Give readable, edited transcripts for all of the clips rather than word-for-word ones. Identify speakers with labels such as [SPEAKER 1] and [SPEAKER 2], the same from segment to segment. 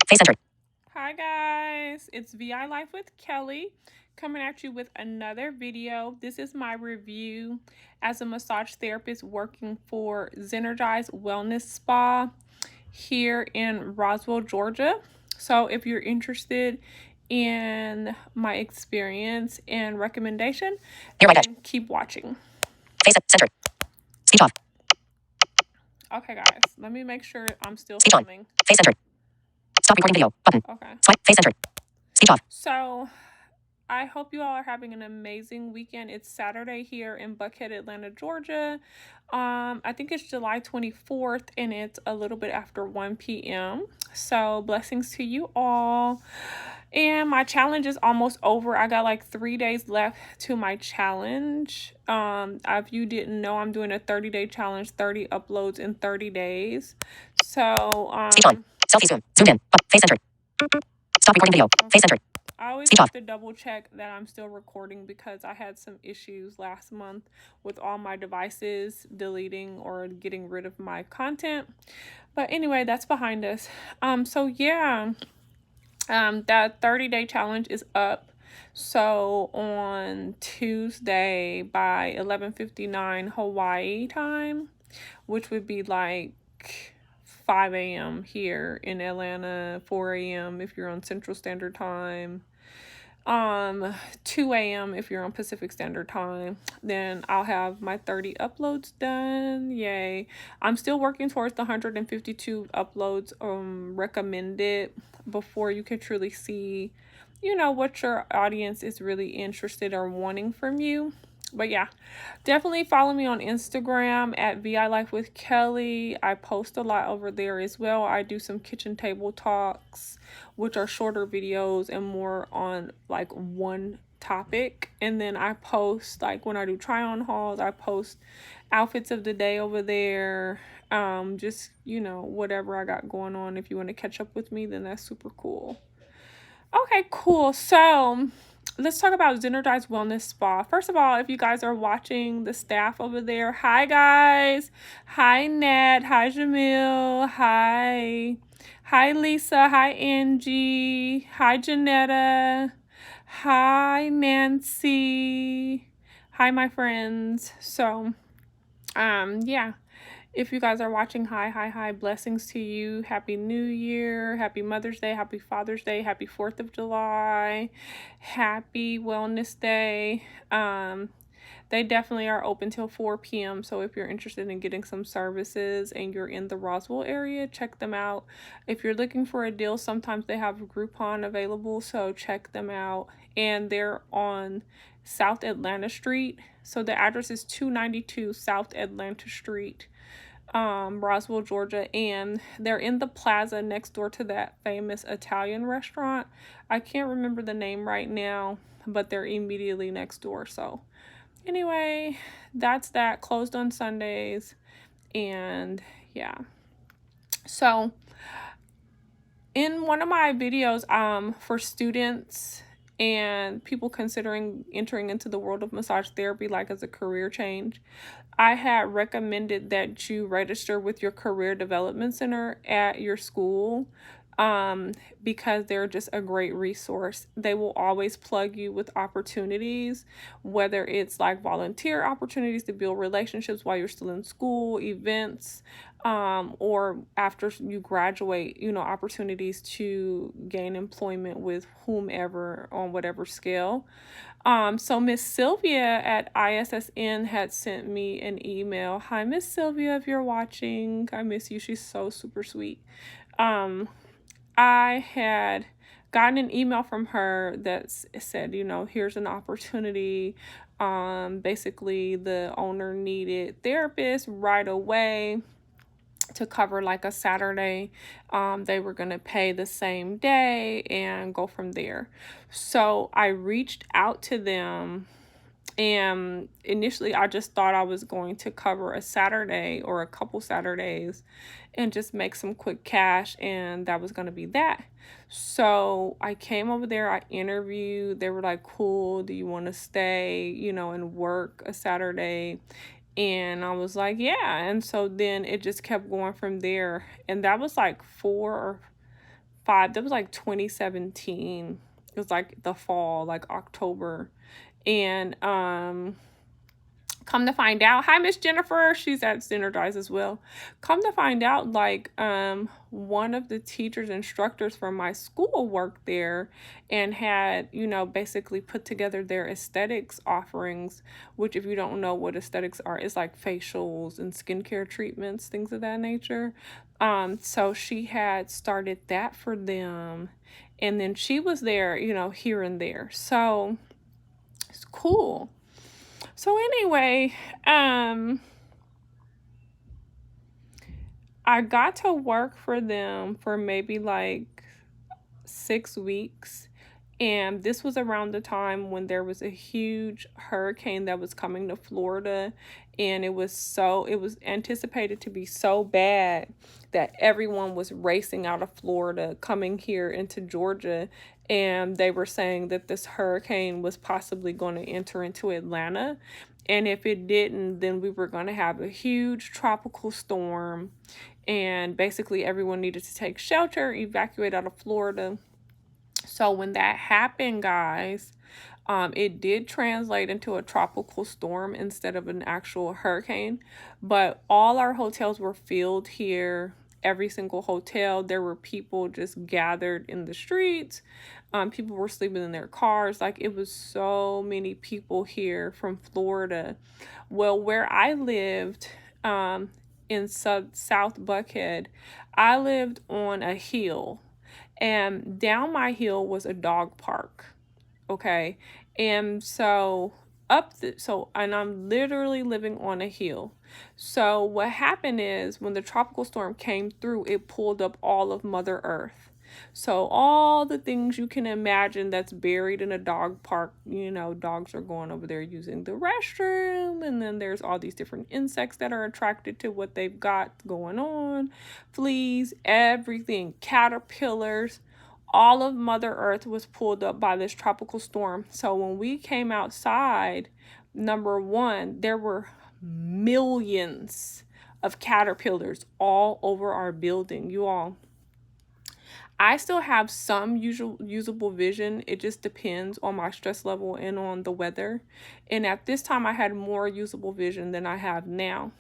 [SPEAKER 1] Face center.
[SPEAKER 2] Hi guys, it's VI Life with Kelly coming at you with another video. This is my review as a massage therapist working for Zenergize Wellness Spa here in Roswell, Georgia. So if you're interested in my experience and recommendation, then keep watching.
[SPEAKER 1] Face center. Speech off.
[SPEAKER 2] Okay guys, let me make sure I'm still
[SPEAKER 1] Speech on.
[SPEAKER 2] filming.
[SPEAKER 1] Face center. Stop recording video. Button.
[SPEAKER 2] Okay.
[SPEAKER 1] Swipe. Face center. Speech off.
[SPEAKER 2] So I hope you all are having an amazing weekend. It's Saturday here in Buckhead, Atlanta, Georgia. I think it's July 24th and it's a little bit after 1 p.m. So blessings to you all. And my challenge is almost over. I got like 3 days left to my challenge. If you didn't know, I'm doing a 30-day challenge, 30 uploads in 30 days. So
[SPEAKER 1] Speech on. Selfie zoom. Zoomed in. Face center. Stop recording video. Face center.
[SPEAKER 2] I always
[SPEAKER 1] Speech
[SPEAKER 2] have
[SPEAKER 1] off.
[SPEAKER 2] to double check that I'm still recording because I had some issues last month with all my devices deleting or getting rid of my content. But anyway, that's behind us. So yeah, that 30-day challenge is up. So on Tuesday by 11:59 Hawaii time, which would be like 5 a.m. here in Atlanta, 4 a.m. if you're on Central Standard Time, 2 a.m. if you're on Pacific Standard Time, then I'll have my 30 uploads done. Yay. I'm still working towards the 152 uploads recommended before you can truly see, you know, what your audience is really interested or wanting from you. But yeah, definitely follow me on Instagram at VI Life with Kelly. I post a lot over there as well. I do some kitchen table talks, which are shorter videos and more on like one topic. And then I post, like when I do try on hauls, I post outfits of the day over there. Just, you know, whatever I got going on. If you want to catch up with me, then that's super cool. Okay, cool. So let's talk about Zenergize Wellness Spa. First of all, if you guys are watching the staff over there, hi guys. Hi Nat. Hi Jamil. Hi. Hi Lisa. Hi Angie. Hi Janetta. Hi Nancy. Hi my friends. So yeah, if you guys are watching, hi, blessings to you. Happy New Year, happy Mother's Day, happy Father's Day, happy 4th of July, happy Wellness Day. They definitely are open till 4 p.m. So if you're interested in getting some services and you're in the Roswell area, check them out. If you're looking for a deal, sometimes they have Groupon available, so check them out. And they're on South Atlanta Street. So the address is 292 South Atlanta Street, Roswell, Georgia, and they're in the plaza next door to that famous Italian restaurant. I can't remember the name right now, but they're immediately next door. So anyway, that's that. Closed on Sundays. And yeah, so in one of my videos for students and people considering entering into the world of massage therapy like as a career change, I had recommended that you register with your career development center at your school, because they're just a great resource. They will always plug you with opportunities, whether it's like volunteer opportunities to build relationships while you're still in school, events, or after you graduate, you know, opportunities to gain employment with whomever on whatever scale. So Miss Sylvia at ISSN had sent me an email. Hi, Miss Sylvia, if you're watching, I miss you. She's so super sweet. I had gotten an email from her that said, you know, here's an opportunity. Basically the owner needed therapists right away to cover like a Saturday. They were going to pay the same day and go from there. So I reached out to them, and initially I just thought I was going to cover a Saturday or a couple Saturdays and just make some quick cash, and that was going to be that. So I came over there, I interviewed, they were like, cool, do you want to stay, you know, and work a Saturday? And I was like, yeah. And so then it just kept going from there. And that was like 5, that was like 2017. It was like the fall, like October. And come to find out, hi Miss Jennifer, she's at Zenergize as well. Come to find out, like one of the teachers, instructors from my school worked there and had, you know, basically put together their aesthetics offerings, which if you don't know what aesthetics are, it's like facials and skincare treatments, things of that nature. So she had started that for them, and then she was there, you know, here and there. So it's cool. So anyway, I got to work for them for maybe like 6 weeks. And this was around the time when there was a huge hurricane that was coming to Florida. And it was anticipated to be so bad that everyone was racing out of Florida, coming here into Georgia. And they were saying that this hurricane was possibly going to enter into Atlanta. And if it didn't, then we were going to have a huge tropical storm. And basically everyone needed to take shelter, evacuate out of Florida. So when that happened, guys, it did translate into a tropical storm instead of an actual hurricane. But all our hotels were filled here. Every single hotel, there were people just gathered in the streets. People were sleeping in their cars. Like, it was so many people here from Florida. Well, where I lived, in South Buckhead, I lived on a hill. And down my hill was a dog park. Okay. And so and I'm literally living on a hill. So what happened is when the tropical storm came through, it pulled up all of Mother Earth. So all the things you can imagine that's buried in a dog park, you know, dogs are going over there using the restroom, and then there's all these different insects that are attracted to what they've got going on, fleas, everything, caterpillars. All of Mother Earth was pulled up by this tropical storm. So when we came outside, number one, there were millions of caterpillars all over our building. You all, I still have some usable vision. It just depends on my stress level and on the weather. And at this time, I had more usable vision than I have now.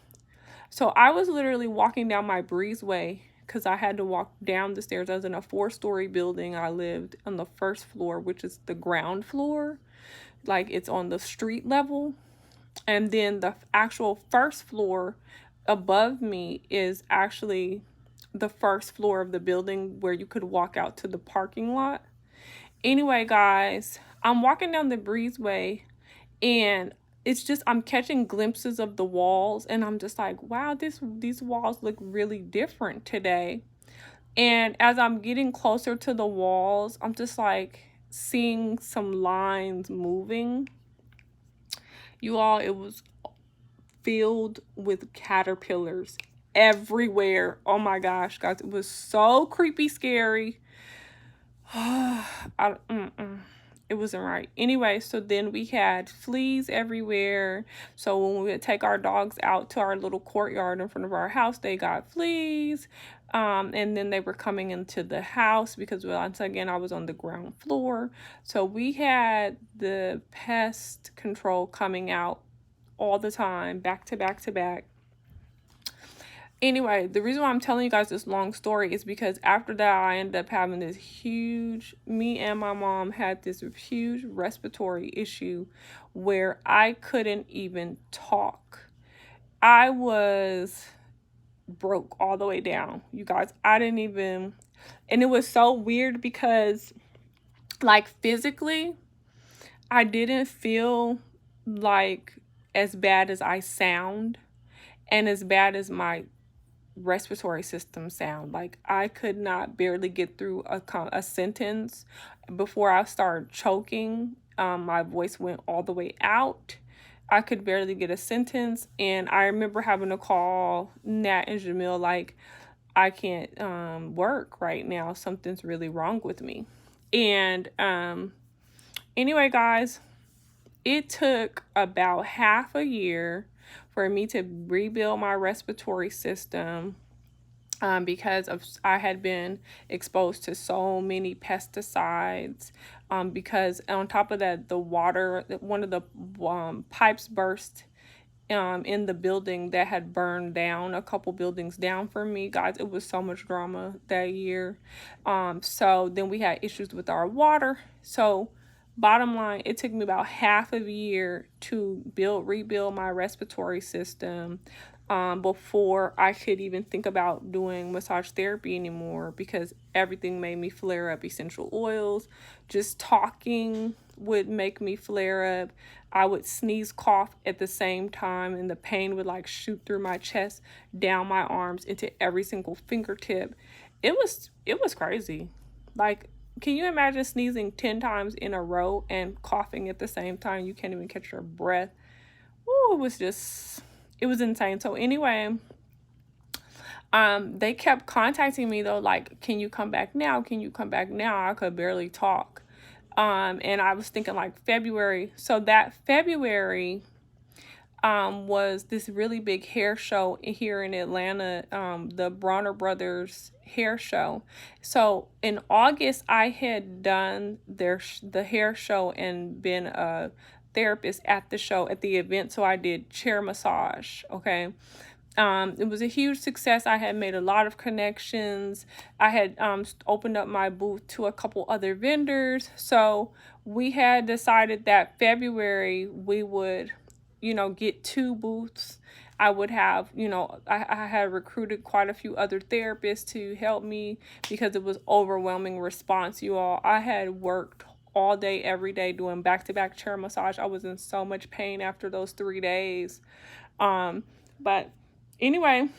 [SPEAKER 2] So I was literally walking down my breezeway because I had to walk down the stairs. I was in a 4-story building. I lived on the first floor, which is the ground floor. Like, it's on the street level. And then the actual first floor above me is actually the first floor of the building where you could walk out to the parking lot. Anyway, guys, I'm walking down the breezeway and it's just, I'm catching glimpses of the walls and I'm just like, wow, these walls look really different today. And as I'm getting closer to the walls, I'm just like seeing some lines moving. You all, it was filled with caterpillars everywhere. Oh my gosh, guys, it was so creepy, scary. It wasn't right. Anyway, so then we had fleas everywhere. So when we would take our dogs out to our little courtyard in front of our house, they got fleas. And then they were coming into the house because, once again, I was on the ground floor. So we had the pest control coming out all the time, back to back to back. Anyway, the reason why I'm telling you guys this long story is because after that, I ended up having me and my mom had this huge respiratory issue where I couldn't even talk. I was broke all the way down, you guys. And it was so weird because, like, physically, I didn't feel like as bad as I sound and as bad as my respiratory system sound. Like, I could not barely get through a sentence before I started choking. My voice went all the way out. I could barely get a sentence. And I remember having to call Nat and Jamil, like, I can't work right now. Something's really wrong with me. And anyway, guys, it took about half a year for me to rebuild my respiratory system. because I had been exposed to so many pesticides. Because on top of that, the water, one of the pipes burst in the building that had burned down, a couple buildings down for me. Guys, it was so much drama that year. So then we had issues with our water. So bottom line, it took me about half a year to rebuild my respiratory system, before I could even think about doing massage therapy anymore, because everything made me flare up. Essential oils, just talking would make me flare up. I would sneeze, cough at the same time, and the pain would like shoot through my chest, down my arms, into every single fingertip. It was crazy. Like, can you imagine sneezing 10 times in a row and coughing at the same time? You can't even catch your breath. Ooh, it was insane. So anyway, they kept contacting me though, like, can you come back now? Can you come back now? I could barely talk. And I was thinking like February. So that February was this really big hair show here in Atlanta, the Bronner Brothers hair show. So in August, I had done the hair show and been a therapist at the show, at the event. So I did chair massage. Okay. It was a huge success. I had made a lot of connections. I had opened up my booth to a couple other vendors. So we had decided that February we would, get 2 booths. I would have, I had recruited quite a few other therapists to help me because it was overwhelming response, you all. I had worked all day, every day, doing back-to-back chair massage. I was in so much pain after those 3 days. But anyway,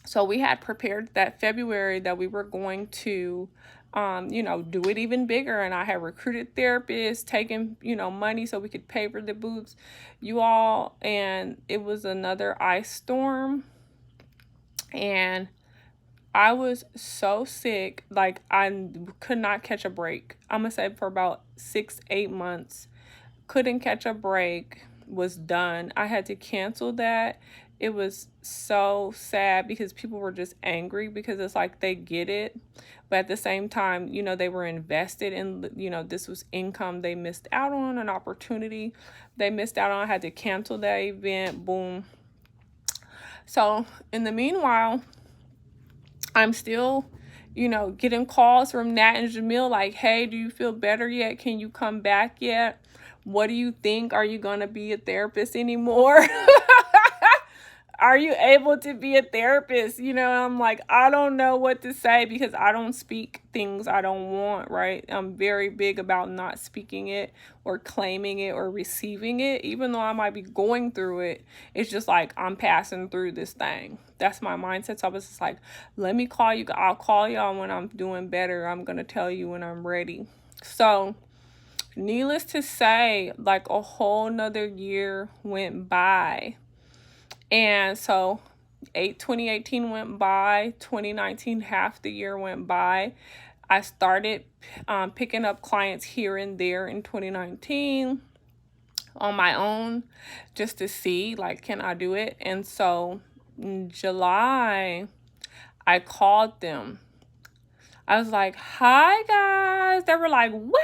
[SPEAKER 2] so we had prepared that February that we were going to, do it even bigger. And I had recruited therapists, taken, money so we could pay for the booths, you all. And it was another ice storm. And I was so sick, like I could not catch a break. I'm gonna say for about 6-8 months, couldn't catch a break, was done. I had to cancel that. It was so sad because people were just angry because it's like they get it, but at the same time, they were invested in, this was income they missed out on, an opportunity they missed out on. I had to cancel that event. Boom. So in the meanwhile, I'm still, getting calls from Nat and Jamil like, hey, do you feel better yet? Can you come back yet? What do you think? Are you going to be a therapist anymore? Are you able to be a therapist? I'm like, I don't know what to say because I don't speak things I don't want, right? I'm very big about not speaking it or claiming it or receiving it, even though I might be going through it. It's just like, I'm passing through this thing. That's my mindset. So I was just like, let me call you. I'll call y'all when I'm doing better. I'm going to tell you when I'm ready. So needless to say, like a whole nother year went by. And so 2018 went by, 2019, half the year went by. I started picking up clients here and there in 2019 on my own just to see, like, can I do it? And so in July, I called them. I was like, hi, guys. They were like, wow.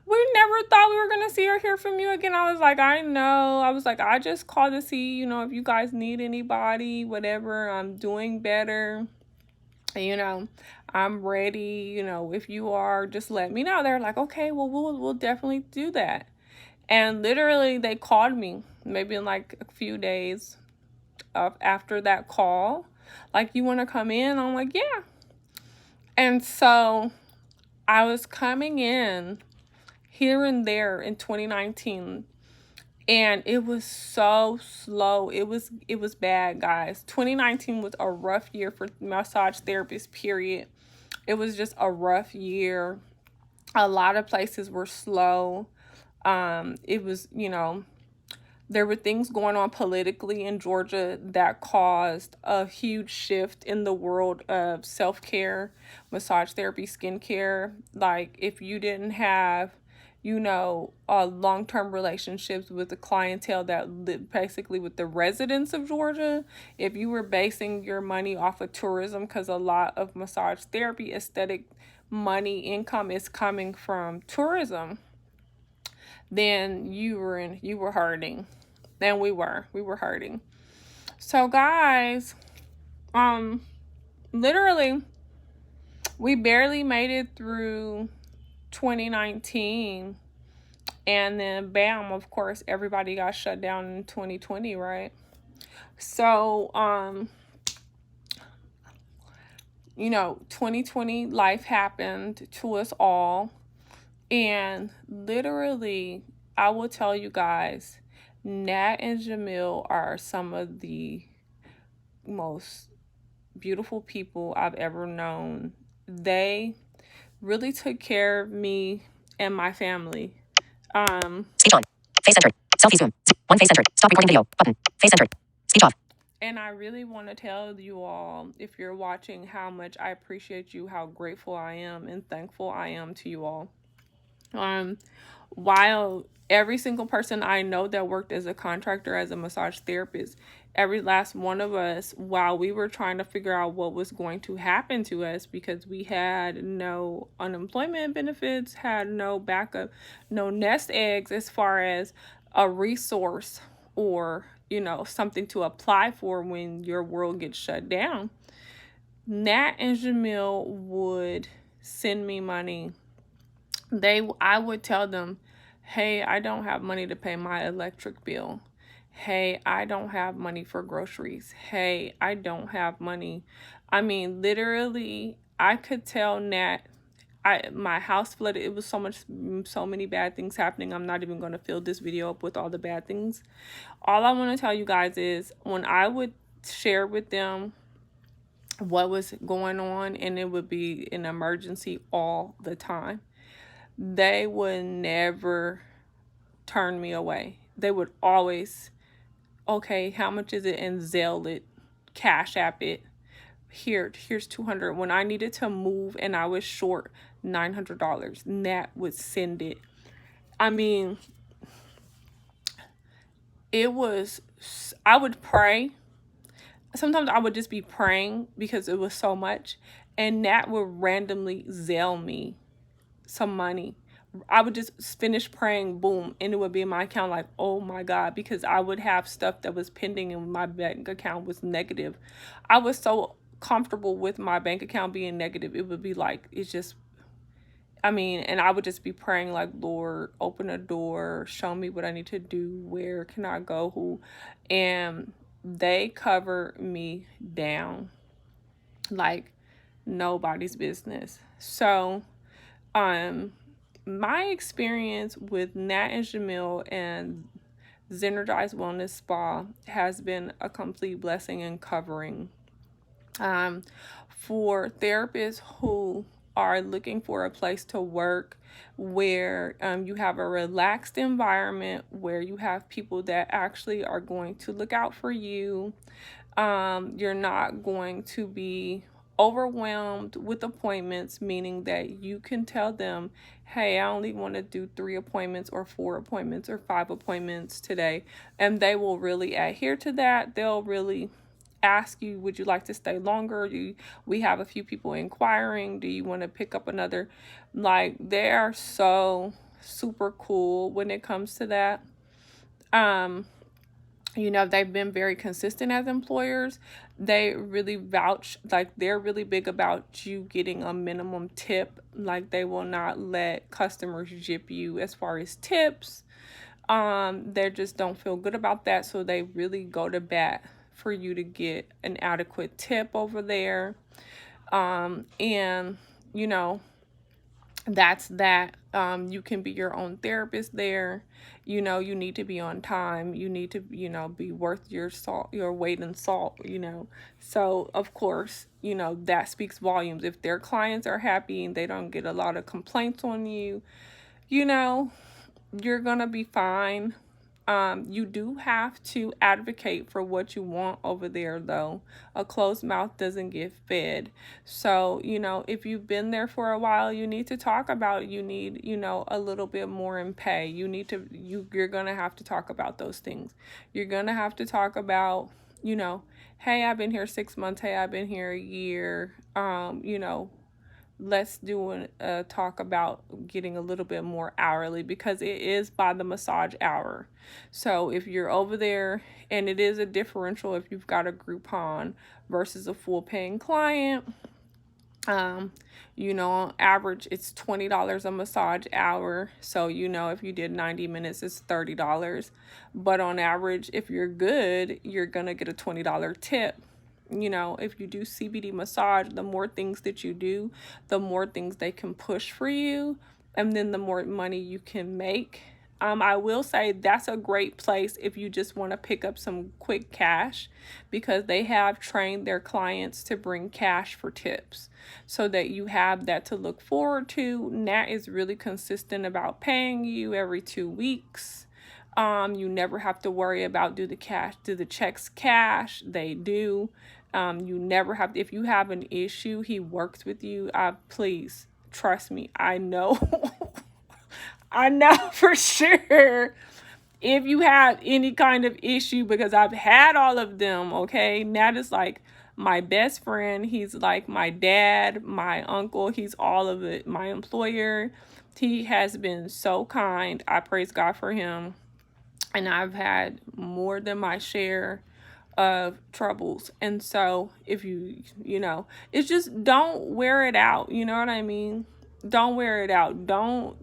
[SPEAKER 2] We never thought we were going to see or hear from you again. I was like, I know. I was like, I just called to see, if you guys need anybody, whatever. I'm doing better. I'm ready. If you are, just let me know. They're like, okay, well, we'll definitely do that. And literally they called me maybe in like a few days after that call. Like, you want to come in? I'm like, yeah. And so I was coming in here and there in 2019, and it was so slow. It was bad, guys. 2019 was a rough year for massage therapists, period. It was just a rough year. A lot of places were slow. It was, there were things going on politically in Georgia that caused a huge shift in the world of self-care, massage therapy, skincare. Like, if you didn't have long-term relationships with the clientele that live basically with the residents of Georgia. If you were basing your money off of tourism, because a lot of massage therapy aesthetic money income is coming from tourism, then you were hurting. Then we were hurting. So guys, literally we barely made it through 2019, and then bam, of course everybody got shut down in 2020, right? So 2020 life happened to us all, and literally I will tell you guys, Nat and Jamil are some of the most beautiful people I've ever known. They really took care of me and my family.
[SPEAKER 1] Speech on. Face centered. Selfie zoom. One face centered. Stop recording video. Button. Face centered. Speech off.
[SPEAKER 2] And I really want to tell you all, if you're watching, how much I appreciate you, how grateful I am and thankful I am to you all. While every single person I know that worked as a contractor, as a massage therapist, every last one of us, while we were trying to figure out what was going to happen to us, because we had no unemployment benefits, had no backup, no nest eggs as far as a resource or, something to apply for when your world gets shut down, Nat and Jamil would send me money. I would tell them, hey, I don't have money to pay my electric bill. Hey, I don't have money for groceries. Hey, I don't have money. I mean, literally, I could tell Nat, my house flooded. It was so many bad things happening. I'm not even going to fill this video up with all the bad things. All I want to tell you guys is, when I would share with them what was going on, and it would be an emergency all the time, they would never turn me away. They would always, okay, how much is it? And Zelle it, Cash App it. Here's 200. When I needed to move and I was short $900, Nat would send it. I mean, I would pray. Sometimes I would just be praying because it was so much, and Nat would randomly Zelle me some money. I would just finish praying, boom, and it would be in my account, like, oh my God, because I would have stuff that was pending and my bank account was negative. I was so comfortable with my bank account being negative. It would be like, and I would just be praying, like, Lord, open a door, show me what I need to do, where can I go, who, and they cover me down like nobody's business. So, my experience with Nat and Jamil and Zenergize Wellness Spa has been a complete blessing and covering. For therapists who are looking for a place to work where you have a relaxed environment, where you have people that actually are going to look out for you, you're not going to be overwhelmed with appointments, meaning that you can tell them, hey, I only want to do 3 appointments or 4 appointments or 5 appointments today, and they will really adhere to that. They'll really ask you, would you like to stay longer? We have a few people inquiring, do you want to pick up another? Like, they are so super cool when it comes to that. They've been very consistent as employers. They really vouch, like, they're really big about you getting a minimum tip. Like, they will not let customers gyp you as far as tips. They just don't feel good about that, so they really go to bat for you to get an adequate tip over there. And that's that. You can be your own therapist there. You need to be on time. You need to, be worth your weight in salt, So, of course, that speaks volumes. If their clients are happy and they don't get a lot of complaints on you, you're going to be fine. You do have to advocate for what you want over there, though. A closed mouth doesn't get fed. So, if you've been there for a while, you need to talk about, you need, a little bit more in pay. You're going to have to talk about those things. You're going to have to talk about, hey, I've been here 6 months. Hey, I've been here a year. Let's do a talk about getting a little bit more hourly, because it is by the massage hour. So if you're over there, and it is a differential if you've got a Groupon versus a full paying client. On average, it's $20 a massage hour. So, if you did 90 minutes, it's $30. But on average, if you're good, you're going to get a $20 tip. If you do CBD massage, the more things that you do, the more things they can push for you, and then the more money you can make. I will say that's a great place if you just want to pick up some quick cash, because they have trained their clients to bring cash for tips so that you have that to look forward to. Nat is really consistent about paying you every 2 weeks. You never have to worry about do the checks cash. They do. You never have if you have an issue, he works with you. Please trust me. I know. I know for sure. If you have any kind of issue, because I've had all of them, okay? Nat is like my best friend. He's like my dad, my uncle. He's all of it. My employer. He has been so kind. I praise God for him. And I've had more than my share of troubles. And so if it's just, don't wear it out. You know what I mean? Don't wear it out. Don't,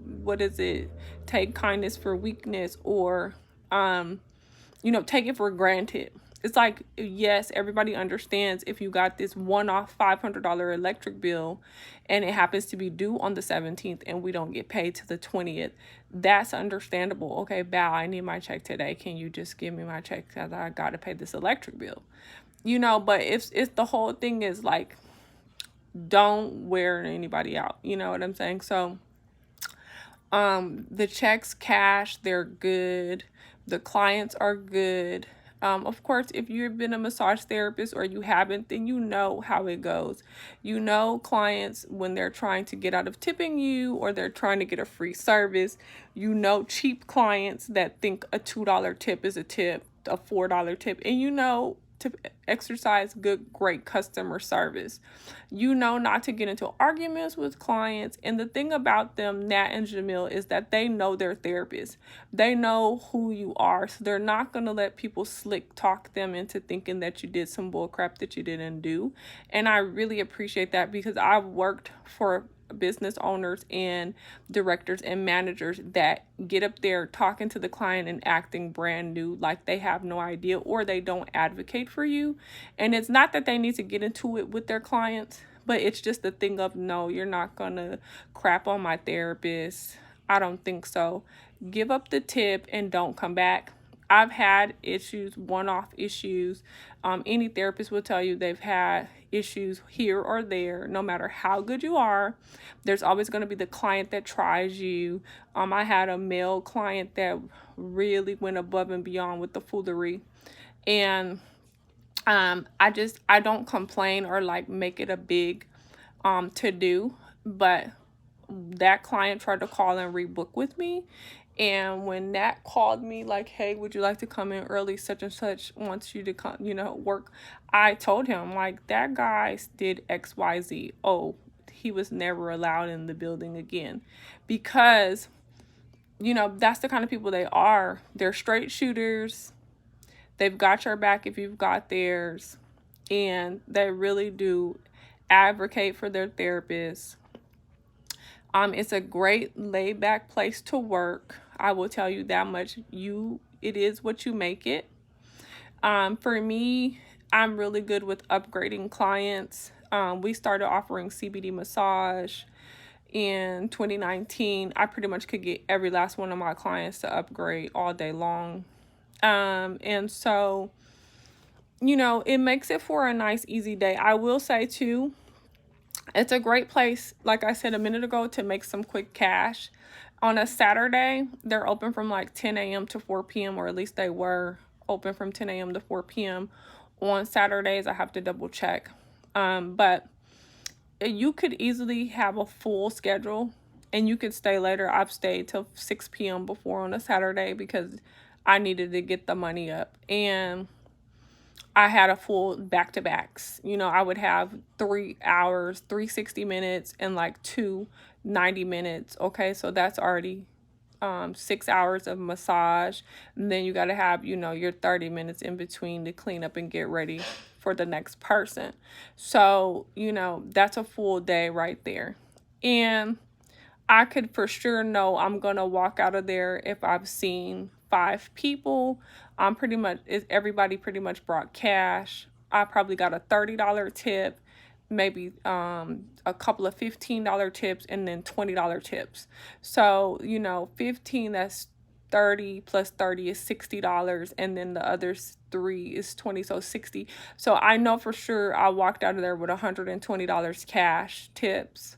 [SPEAKER 2] take kindness for weakness, or, take it for granted. It's like, yes, everybody understands if you got this one-off $500 electric bill and it happens to be due on the 17th and we don't get paid till the 20th, that's understandable. Okay, Val, I need my check today. Can you just give me my check because I got to pay this electric bill? But it's the whole thing is like, don't wear anybody out. You know what I'm saying? So, the checks cash, they're good. The clients are good. Of course, if you've been a massage therapist or you haven't, then you know how it goes. Clients, when they're trying to get out of tipping you or they're trying to get a free service, cheap clients that think a $2 tip is a tip, a $4 tip, and to exercise great customer service. Not to get into arguments with clients. And the thing about them, Nat and Jamil, is that they know their therapists. They know who you are. So they're not going to let people slick talk them into thinking that you did some bull crap that you didn't do. And I really appreciate that, because I've worked for business owners and directors and managers that get up there talking to the client and acting brand new, like they have no idea, or they don't advocate for you. And it's not that they need to get into it with their clients, but it's just the thing of, no, you're not gonna crap on my therapist. I don't think so. Give up the tip and don't come back. I've had issues, one-off issues. Any therapist will tell you they've had issues here or there. No matter how good you are, there's always going to be the client that tries you. I had a male client that really went above and beyond with the foolery. And I don't complain or like make it a big to do, but that client tried to call and rebook with me. And when Nat called me like, hey, would you like to come in early? Such and such wants you to come, work. I told him, like, that guy did XYZ. Oh, he was never allowed in the building again, because, that's the kind of people they are. They're straight shooters. They've got your back if you've got theirs. And they really do advocate for their therapists. It's a great laid back place to work. I will tell you that much. It is what you make it. For me, I'm really good with upgrading clients. We started offering CBD massage in 2019. I pretty much could get every last one of my clients to upgrade all day long. And so, it makes it for a nice, easy day. I will say too, it's a great place, like I said a minute ago, to make some quick cash. On a Saturday, they're open from like 10 a.m. to 4 p.m., or at least they were open from 10 a.m. to 4 p.m. On Saturdays, I have to double check. But you could easily have a full schedule and you could stay later. I've stayed till 6 p.m. before on a Saturday because I needed to get the money up. And I had a full back-to-backs. You know, I would have 3 hours, 360 minutes, and like 2 90 minutes. Okay, so that's already 6 hours of massage. And then you got to have, you know, your 30 minutes in between to clean up and get ready for the next person. So, you know, that's a full day right there. And I could for sure know I'm going to walk out of there if I've seen 5 people. Everybody pretty much brought cash. I probably got a $30 tip, maybe a couple of $15 tips, and then $20 tips. So, you know, 15, that's 30 plus 30 is $60, and then the other 3 is 20, so 60. So I know for sure I walked out of there with $120 cash tips,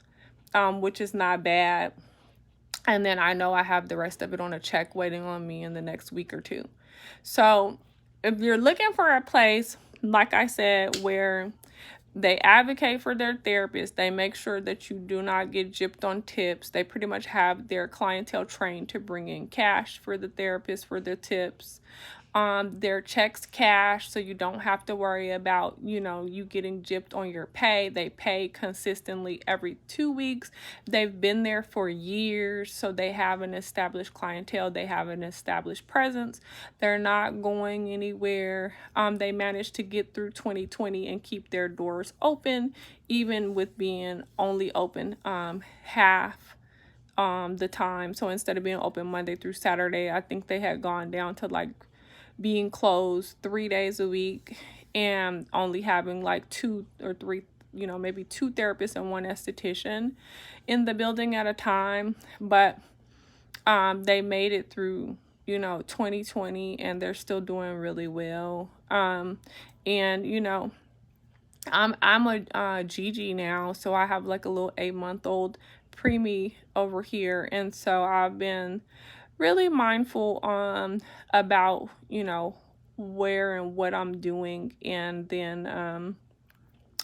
[SPEAKER 2] which is not bad. And then I know I have the rest of it on a check waiting on me in the next week or 2. So if you're looking for a place, like I said, where they advocate for their therapist, they make sure that you do not get gypped on tips. They pretty much have their clientele trained to bring in cash for the therapist for their tips. Their checks cash, so you don't have to worry about, you know, you getting gypped on your pay. They pay consistently every 2 weeks. They've been there for years, so they have an established clientele. They have an established presence. They're not going anywhere. They managed to get through 2020 and keep their doors open, even with being only open half the time. So instead of being open Monday through Saturday, I think they had gone down to like being closed 3 days a week and only having like 2 or 3, you know, maybe 2 therapists and 1 esthetician in the building at a time. But they made it through, you know, 2020, and they're still doing really well. And you know, I'm a Gigi now, so I have like a little 8-month-old preemie over here, and so I've been really mindful about, you know, where and what I'm doing. And then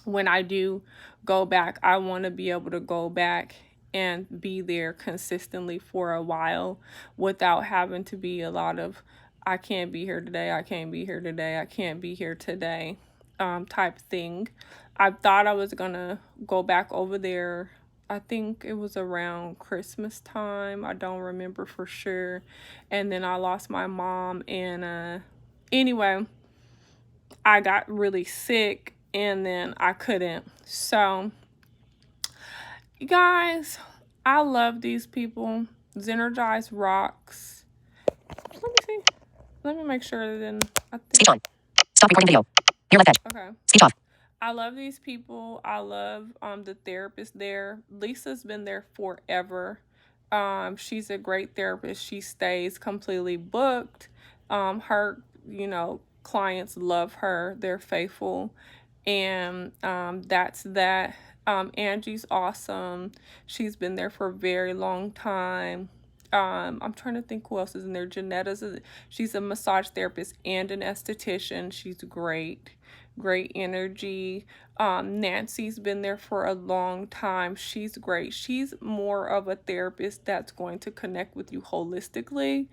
[SPEAKER 2] when I do go back, I want to be able to go back and be there consistently for a while without having to be a lot of I can't be here today, I can't be here today, I can't be here today type thing. I thought I was gonna go back over there. I think it was around Christmas time. I don't remember for sure. And then I lost my mom. And anyway, I got really sick and then I couldn't. So, you guys, I love these people. Zenergize rocks. Let me see. Let me make sure that
[SPEAKER 1] Speech on. Stop recording video. Near left edge.
[SPEAKER 2] Okay.
[SPEAKER 1] Speech off.
[SPEAKER 2] I love these people. I love the therapist there. Lisa's been there forever. She's a great therapist. She stays completely booked. Her, you know, clients love her. They're faithful. And that's that. Angie's awesome. She's been there for a very long time. I'm trying to think who else is in there. She's a massage therapist and an esthetician. She's great energy. Nancy's been there for a long time. She's great. She's more of a therapist that's going to connect with you holistically.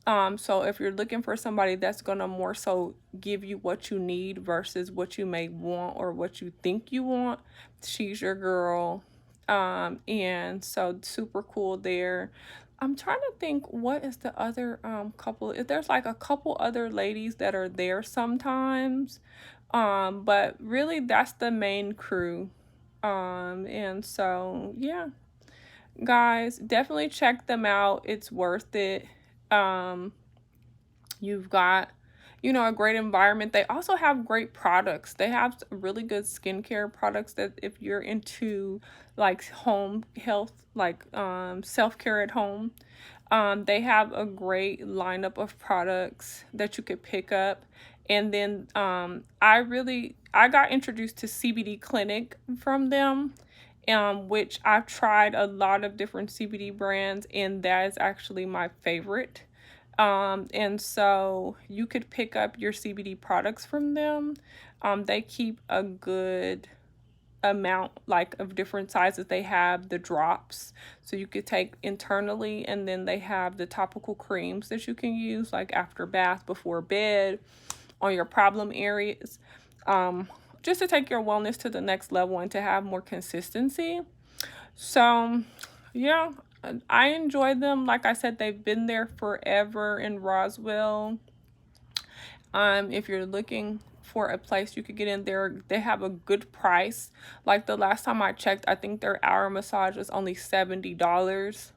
[SPEAKER 2] So if you're looking for somebody that's going to more so give you what you need versus what you may want or what you think you want, she's your girl. And so super cool there. I'm trying to think what is the other couple. If there's like a couple other ladies that are there sometimes. But really that's the main crew. And so yeah. Guys, definitely check them out. It's worth it. You've got, you know, a great environment. They also have great products. They have really good skincare products that if you're into like home health, like self-care at home, they have a great lineup of products that you could pick up. And then I got introduced to CBD Clinic from them. which I've tried a lot of different CBD brands, and that is actually my favorite. And so you could pick up your CBD products from them. They keep a good amount, like, of different sizes. They have the drops, so you could take internally, and then they have the topical creams that you can use, like after bath, before bed, on your problem areas, just to take your wellness to the next level and to have more consistency. So yeah, I enjoy them. Like I said, they've been there forever in Roswell. If you're looking for a place you could get in there, they have a good price. Like the last time I checked, I think their hour massage was only $70.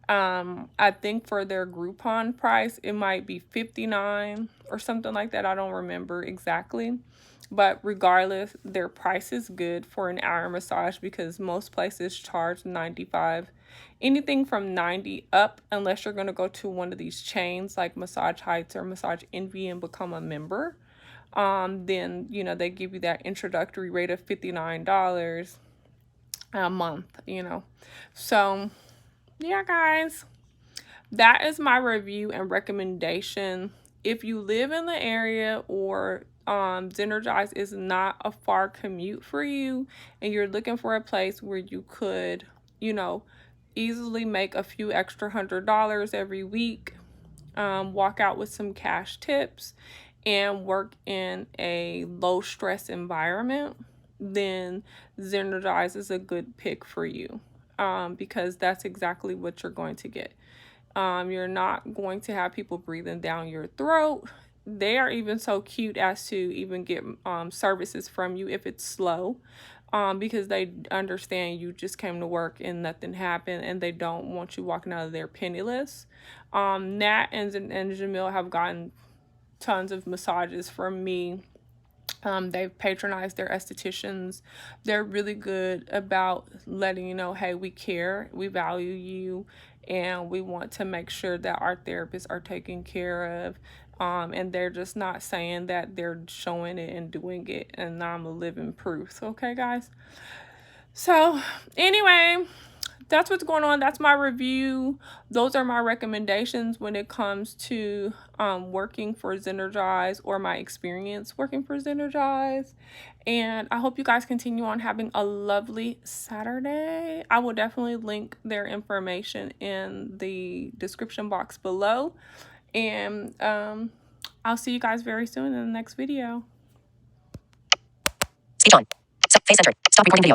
[SPEAKER 2] I think for their Groupon price, it might be $59 or something like that. I don't remember exactly. But regardless, their price is good for an hour massage, because most places charge $95. Anything from $90 up, unless you're going to go to one of these chains like Massage Heights or Massage Envy and become a member. Then, you know, they give you that introductory rate of $59 a month, you know. So yeah, guys, that is my review and recommendation. If you live in the area, or Zenergize is not a far commute for you, and you're looking for a place where you could, you know, easily make a few extra $100 every week, walk out with some cash tips, and work in a low stress environment, then Zenergize is a good pick for you, because that's exactly what you're going to get. You're not going to have people breathing down your throat. They are even so cute as to even get services from you if it's slow, because they understand you just came to work and nothing happened, and they don't want you walking out of there penniless. Nat and Jamil have gotten tons of massages from me. They've patronized their estheticians. They're really good about letting you know, hey, we care, we value you, and we want to make sure that our therapists are taken care of. And they're just not saying that, they're showing it and doing it, and I'm a living proof. Okay, guys? So anyway, that's what's going on. That's my review. Those are my recommendations when it comes to working for Zenergize, or my experience working for Zenergize. And I hope you guys continue on having a lovely Saturday. I will definitely link their information in the description box below. And I'll see you guys very soon in the next video.
[SPEAKER 1] Speech on. Face center. Stop recording video.